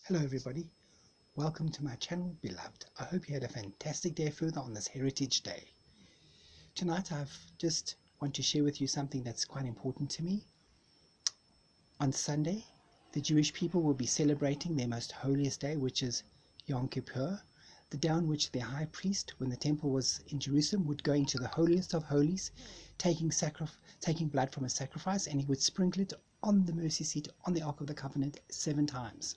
Hello everybody, welcome to my channel beloved. I hope you had a fantastic day further on this Heritage Day. Tonight I've just want to share with you something that's quite important to me. On Sunday, the Jewish people will be celebrating their most holiest day, which is Yom Kippur, the day on which their high priest, when the temple was in Jerusalem, would go into the holiest of holies, taking blood from a sacrifice, and he would sprinkle it on the mercy seat on the Ark of the Covenant 7 times.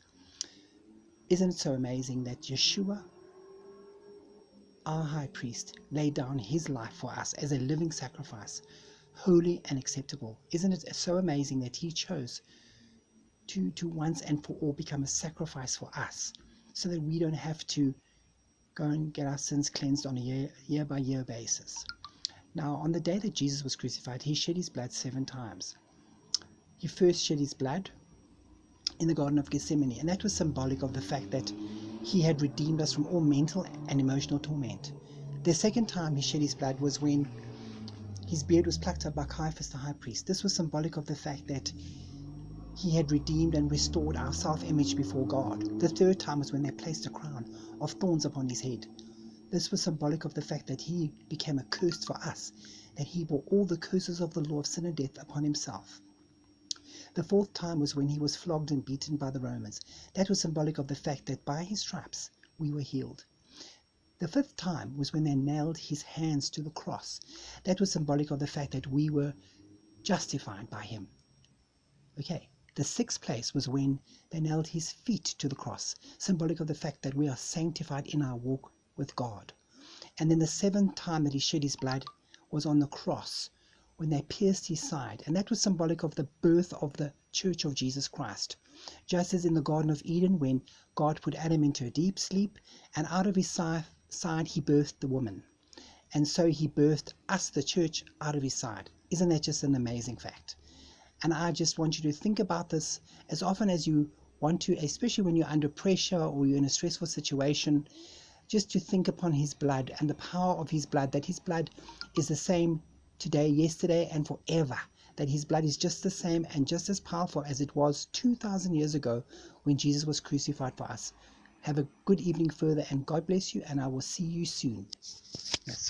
Isn't it so amazing that Yeshua, our high priest, laid down his life for us as a living sacrifice, holy and acceptable? Isn't it so amazing that he chose to once and for all become a sacrifice for us, so that we don't have to go and get our sins cleansed on a year by year basis? Now, on the day that Jesus was crucified, he shed his blood 7 times. He first shed his blood in the Garden of Gethsemane, and that was symbolic of the fact that he had redeemed us from all mental and emotional torment. The second time he shed his blood was when his beard was plucked up by Caiaphas the high priest. This was symbolic of the fact that he had redeemed and restored our self-image before God. The third time was when they placed a crown of thorns upon his head. This was symbolic of the fact that he became a curse for us, that he bore all the curses of the law of sin and death upon himself. The fourth time was when he was flogged and beaten by the Romans. That was symbolic of the fact that by his stripes we were healed. The fifth time was when they nailed his hands to the cross. That was symbolic of the fact that we were justified by him. Okay. The sixth place was when they nailed his feet to the cross, symbolic of the fact that we are sanctified in our walk with God. And then the seventh time that he shed his blood was on the cross, when they pierced his side, and that was symbolic of the birth of the Church of Jesus Christ. Just as in the Garden of Eden, when God put Adam into a deep sleep, and out of his side he birthed the woman. And so he birthed us, the church, out of his side. Isn't that just an amazing fact? And I just want you to think about this as often as you want to, especially when you're under pressure or you're in a stressful situation, just to think upon his blood and the power of his blood, that his blood is the same today, yesterday, and forever, that his blood is just the same and just as powerful as it was 2,000 years ago when Jesus was crucified for us. Have a good evening further, and God bless you, and I will see you soon.